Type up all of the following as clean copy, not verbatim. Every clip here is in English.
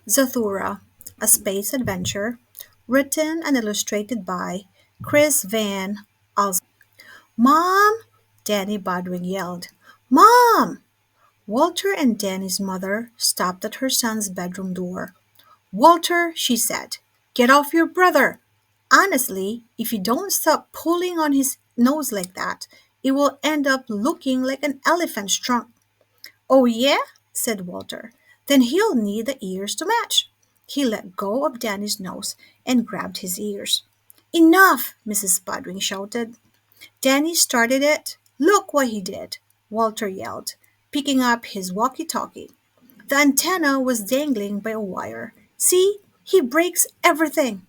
Zathura, a space adventure, written and illustrated by Chris Van Allsburg. Mom! Danny Bodwin yelled. Mom! Walter and Danny's mother stopped at her son's bedroom door. Walter, she said, get off your brother. Honestly, if you don't stop pulling on his nose like that, it will end up looking like an elephant's trunk. Oh, yeah? Said Walter. Then he'll need the ears to match. He let go of Danny's nose and grabbed his ears. Enough! Mrs. Budwing shouted. Danny started it. Look what he did, Walter yelled, picking up his walkie talkie. The antenna was dangling by a wire. See, he breaks everything.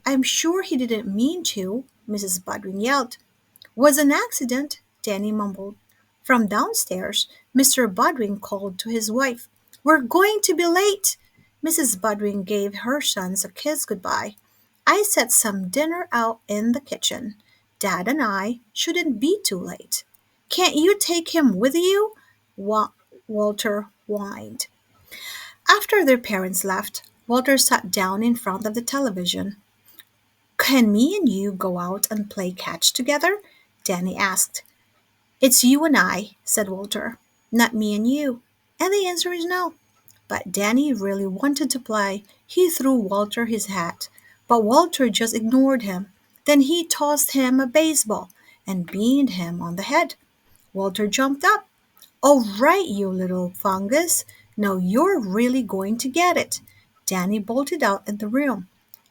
I'm sure he didn't mean to, Mrs. Budwin yelled. Was an accident, Danny mumbled. From downstairs, Mr. Budwin called to his wife. We're going to be late. Mrs. Budwin gave her sons a kiss goodbye. I set some dinner out in the kitchen. Dad and I shouldn't be too late. Can't you take him with you? Wa- Walter whined. After their parents left, Walter sat down in front of the television. Can me and you go out and play catch together? Danny asked. It's you and I, said Walter, not me and you. And the answer is no. But Danny really wanted to play. He threw Walter his hat, but Walter just ignored him. Then he tossed him a baseball and beamed him on the head. Walter jumped up. All right, you little fungus. Now you're really going to get it. Danny bolted out of the room,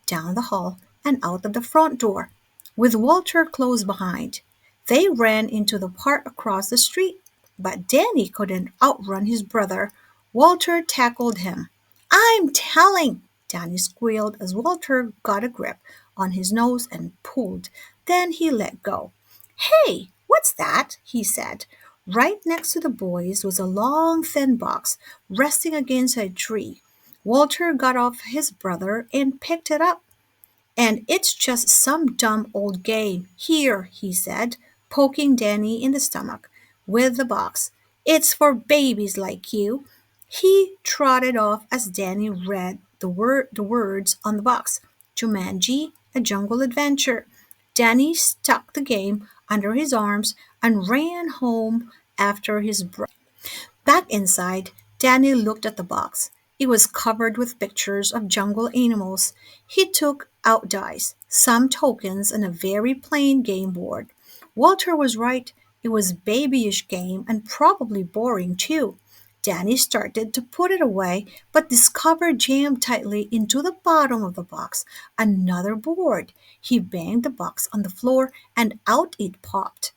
down the hall, and out of the front door, with Walter close behind. They ran into the park across the street, but Danny couldn't outrun his brother. Walter tackled him. I'm telling, Danny squealed as Walter got a grip on his nose and pulled. Then he let go. Hey, what's that? He said. Right next to the boys was a long, thin box resting against a tree. Walter got off his brother and picked it up. And it's just some dumb old game. Here, he said, poking Danny in the stomach with the box. It's for babies like you. He trotted off as Danny read the words on the box. Jumanji, a jungle adventure. Danny stuck the game under his arms and ran home after his brother. Back inside, Danny looked at the box. It was covered with pictures of jungle animals. He took out dice, some tokens, and a very plain game board. Walter was right. It was babyish game and probably boring too. Danny started to put it away, but discovered jammed tightly into the bottom of the box another board. He banged the box on the floor and out it popped.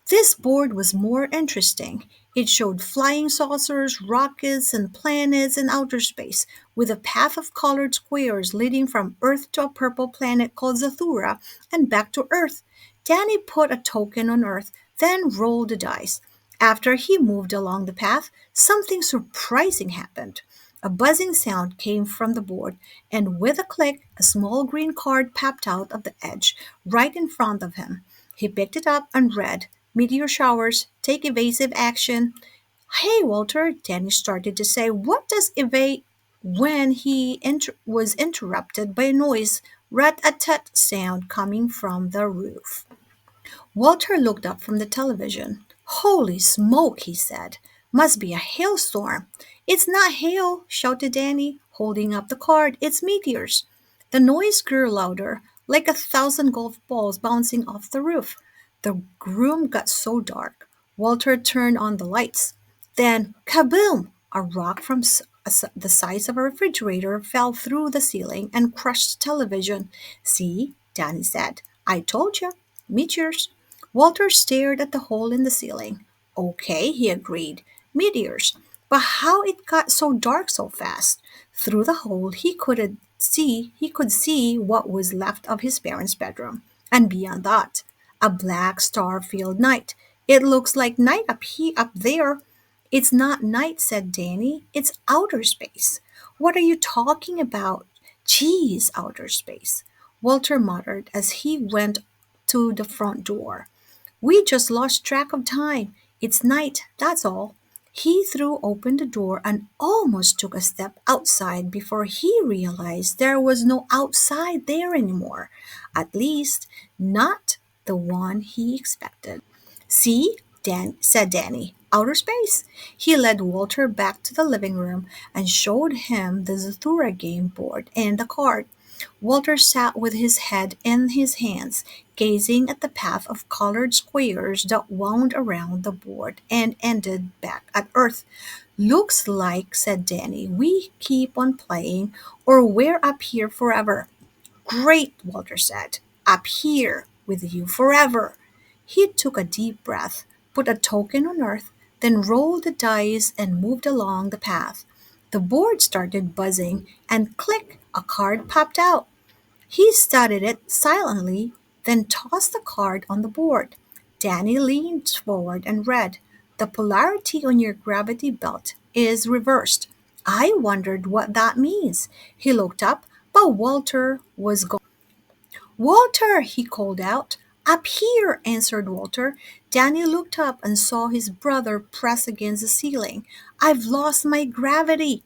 This board was more interesting. It showed flying saucers, rockets, and planets in outer space, with a path of colored squares leading from Earth to a purple planet called Zathura and back to Earth. Danny put a token on Earth, then rolled the dice. After he moved along the path, something surprising happened. A buzzing sound came from the board, and with a click, a small green card popped out of the edge right in front of him. He picked it up and read, Meteor showers, take evasive action. Hey, Walter, Danny started to say, what does evade when he was interrupted by a noise, rat-a-tat sound coming from the roof. Walter looked up from the television. Holy smoke, he said. Must be a hailstorm. It's not hail, shouted Danny, holding up the card. It's meteors. The noise grew louder, like 1,000 golf balls bouncing off the roof. The room got so dark. Walter turned on the lights. Then, kaboom! A rock from the size of a refrigerator fell through the ceiling and crushed the television. See, Danny said. I told you. Meteors. Walter stared at the hole in the ceiling. Okay, he agreed. Meteors. But how it got so dark so fast? Through the hole he could see what was left of his parents' bedroom. And beyond that, a black star-filled night. It looks like night up there. It's not night, said Danny. It's outer space. What are you talking about? Geez, outer space. Walter muttered as he went to the front door. We just lost track of time. It's night, that's all. He threw open the door and almost took a step outside before he realized there was no outside there anymore. At least, not the one he expected. See, said Danny, outer space. He led Walter back to the living room and showed him the Zathura game board and the card. Walter sat with his head in his hands, gazing at the path of colored squares that wound around the board and ended back at Earth. Looks like, said Danny, we keep on playing or we're up here forever. Great, Walter said. Up here with you forever. He took a deep breath, put a token on Earth, then rolled the dice and moved along the path. The board started buzzing, and click, a card popped out. He studied it silently, then tossed the card on the board. Danny leaned forward and read, the polarity on your gravity belt is reversed. I wondered what that means. He looked up, but Walter was gone. Walter, he called out. Up here, answered Walter. Danny looked up and saw his brother press against the ceiling. I've lost my gravity.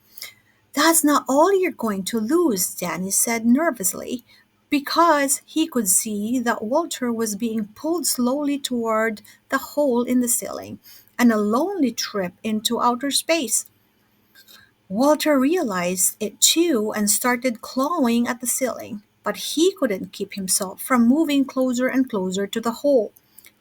That's not all you're going to lose, Danny said nervously, because he could see that Walter was being pulled slowly toward the hole in the ceiling and a lonely trip into outer space. Walter realized it too and started clawing at the ceiling, but he couldn't keep himself from moving closer and closer to the hole.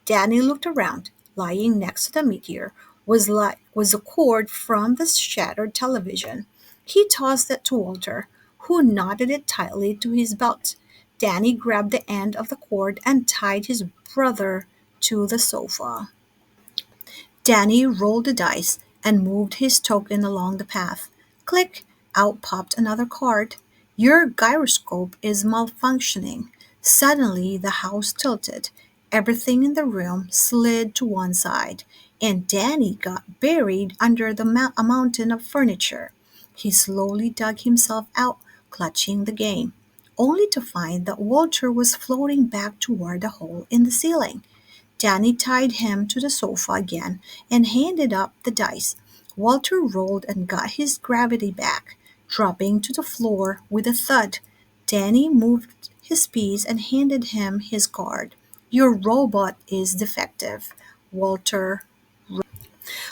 Danny looked around. Lying next to the meteor was a cord from the shattered television. He tossed it to Walter, who knotted it tightly to his belt. Danny grabbed the end of the cord and tied his brother to the sofa. Danny rolled the dice and moved his token along the path. Click! Out popped another card. Your gyroscope is malfunctioning. Suddenly, the house tilted. Everything in the room slid to one side, and Danny got buried under a mountain of furniture. He slowly dug himself out, clutching the game, only to find that Walter was floating back toward the hole in the ceiling. Danny tied him to the sofa again and handed up the dice. Walter rolled and got his gravity back, dropping to the floor with a thud. Danny moved his piece and handed him his card. Your robot is defective, Walter.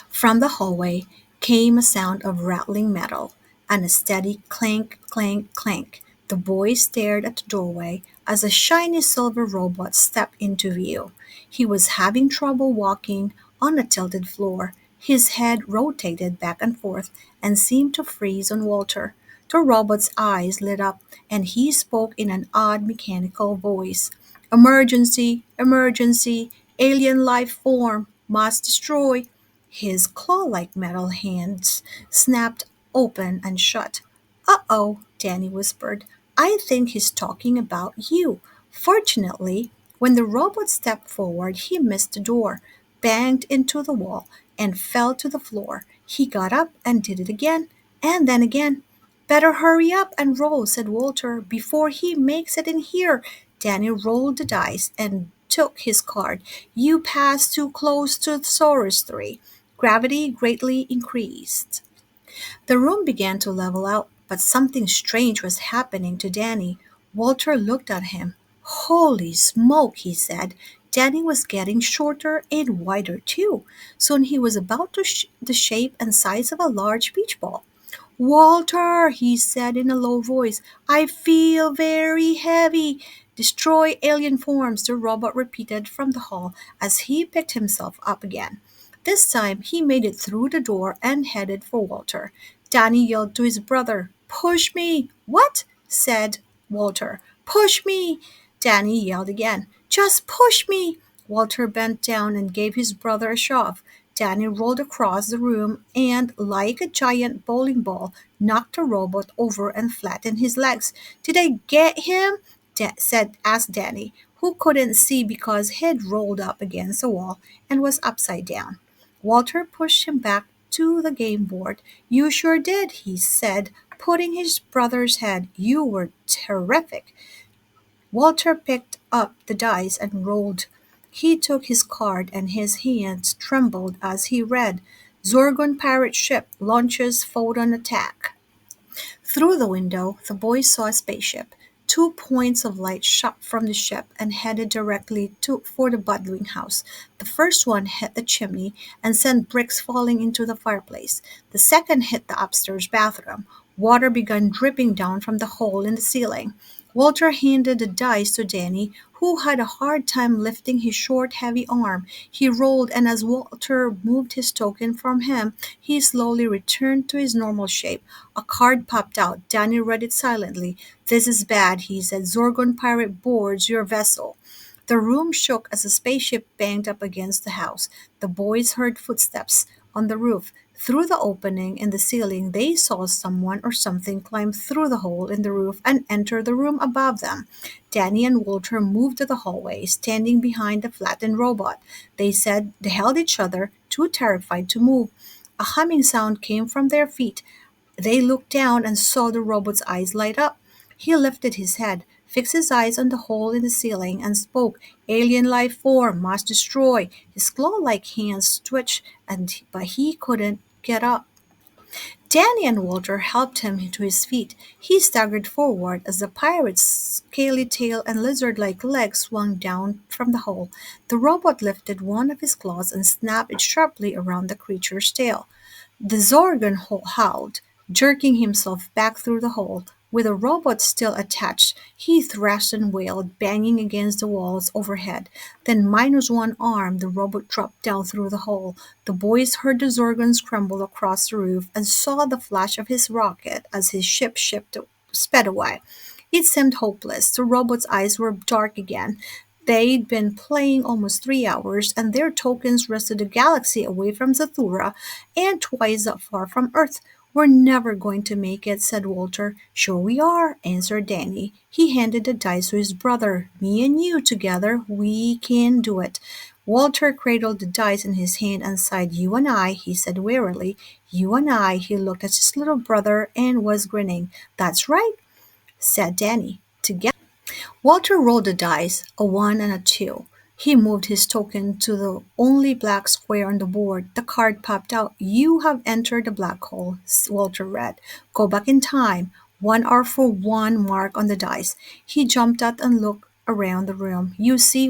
From the hallway came a sound of rattling metal and a steady clank, clank, clank. The boys stared at the doorway as a shiny silver robot stepped into view. He was having trouble walking on a tilted floor. His head rotated back and forth and seemed to freeze on Walter. The robot's eyes lit up and he spoke in an odd mechanical voice. Emergency, emergency, alien life form, must destroy. His claw-like metal hands snapped open and shut. Uh-oh, Danny whispered. I think he's talking about you. Fortunately, when the robot stepped forward, he missed the door, banged into the wall, and fell to the floor. He got up and did it again, and then again. Better hurry up and roll, said Walter, before he makes it in here. Danny rolled the dice and took his card. You passed too close to the Saurus 3. Gravity greatly increased. The room began to level out, but something strange was happening to Danny. Walter looked at him. Holy smoke, he said. Danny was getting shorter and wider too. Soon he was about the shape and size of a large beach ball. Walter, he said in a low voice, I feel very heavy. Destroy alien forms, the robot repeated from the hall as he picked himself up again. This time he made it through the door and headed for Walter. Danny yelled to his brother, Push me! What? Said Walter. Push me! Danny yelled again. Just push me! Walter bent down and gave his brother a shove. Danny rolled across the room and, like a giant bowling ball, knocked the robot over and flattened his legs. Did I get him? Asked Danny, who couldn't see because he'd rolled up against the wall and was upside down. Walter pushed him back to the game board. You sure did, he said, putting his brother's head. You were terrific. Walter picked up the dice and rolled. He took his card and his hands trembled as he read Zorgon pirate ship launches photon attack. Through the window, the boys saw a spaceship. Two points of light shot from the ship and headed directly for the Budwing house. The first one hit the chimney and sent bricks falling into the fireplace. The second hit the upstairs bathroom. Water began dripping down from the hole in the ceiling. Walter handed the dice to Danny, who had a hard time lifting his short, heavy arm. He rolled, and as Walter moved his token from him, he slowly returned to his normal shape. A card popped out. Danny read it silently. "This is bad," he said. "Zorgon pirate boards your vessel." The room shook as a spaceship banged up against the house. The boys heard footsteps on the roof. Through the opening in the ceiling, they saw someone or something climb through the hole in the roof and enter the room above them. Danny and Walter moved to the hallway, standing behind the flattened robot. They held each other, too terrified to move. A humming sound came from their feet. They looked down and saw the robot's eyes light up. He lifted his head, fixed his eyes on the hole in the ceiling, and spoke. "Alien life form must destroy." His claw-like hands twitched, but he couldn't get up. Danny and Walter helped him to his feet. He staggered forward as the pirate's scaly tail and lizard-like legs swung down from the hole. The robot lifted one of his claws and snapped it sharply around the creature's tail. The Zorgon howled, jerking himself back through the hole. With the robot still attached, he thrashed and wailed, banging against the walls overhead. Then, minus one arm, the robot dropped down through the hole. The boys heard the Zorgon scramble across the roof and saw the flash of his rocket as his sped away. It seemed hopeless. The robot's eyes were dark again. They'd been playing almost 3 hours, and their tokens rested a galaxy away from Zathura and twice that far from Earth. "We're never going to make it," said Walter. "Sure we are," answered Danny. He handed the dice to his brother. "Me and you together, we can do it." Walter cradled the dice in his hand and sighed. "You and I," he said wearily. "You and I." He looked at his little brother and was grinning. "That's right," said Danny. "Together." Walter rolled the dice, a 1 and a 2. He moved his token to the only black square on the board. The card popped out. "You have entered the black hole," Walter read. "Go back in time. 1 hour for one mark on the dice." He jumped out and looked around the room. "You see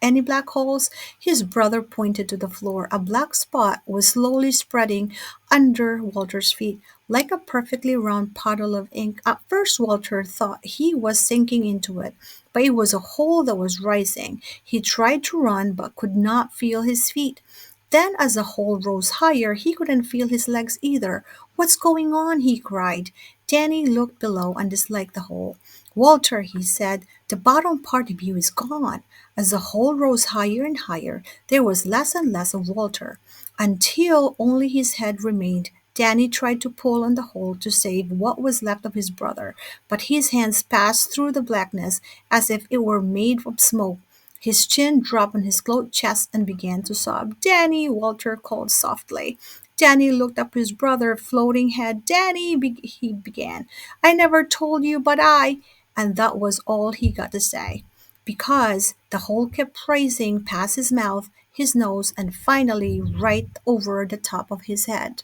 any black holes?" His brother pointed to the floor. A black spot was slowly spreading under Walter's feet, like a perfectly round puddle of ink. At first Walter thought he was sinking into it, but it was a hole that was rising. He tried to run but could not feel his feet. Then, as the hole rose higher, he couldn't feel his legs either. "What's going on?" he cried. Danny looked below and disliked the hole. "Walter," he said, "the bottom part of you is gone." As the hole rose higher and higher, there was less and less of Walter, until only his head remained. Danny tried to pull on the hole to save what was left of his brother, but his hands passed through the blackness as if it were made of smoke. His chin dropped on his closed chest and began to sob. "Danny," Walter called softly. Danny looked up his brother, floating head. "Danny," he began, "I never told you, but I—" And that was all he got to say, because the hole kept rising past his mouth, his nose, and finally right over the top of his head.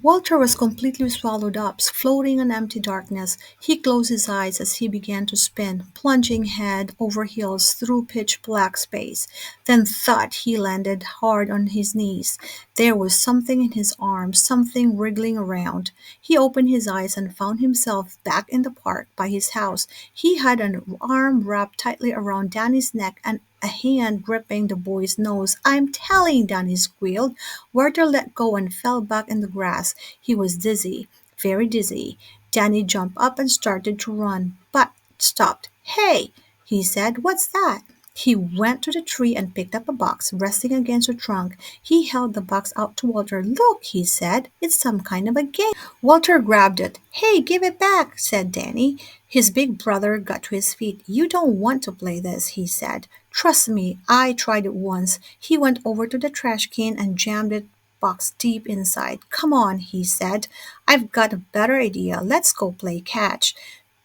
Walter was completely swallowed up, floating in empty darkness. He closed his eyes as he began to spin, plunging head over heels through pitch-black space. Then thud, he landed hard on his knees. There was something in his arms, something wriggling around. He opened his eyes and found himself back in the park by his house. He had an arm wrapped tightly around Danny's neck and a hand gripping the boy's nose. "I'm telling," Danny squealed. Walter let go and fell back in the grass. He was dizzy, very dizzy. Danny jumped up and started to run, but stopped. "Hey," he said, "what's that?" He went to the tree and picked up a box resting against the trunk. He held the box out to Walter. "Look," he said, "it's some kind of a game." Walter grabbed it. "Hey, give it back," said Danny. His big brother got to his feet. "You don't want to play this," he said. "Trust me, I tried it once." He went over to the trash can and jammed it box deep inside. "Come on," he said. "I've got a better idea. Let's go play catch."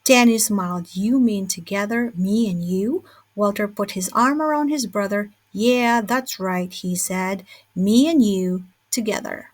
Danny smiled. "You mean together, me and you?" Walter put his arm around his brother. Yeah, that's right, he said. Me and you together.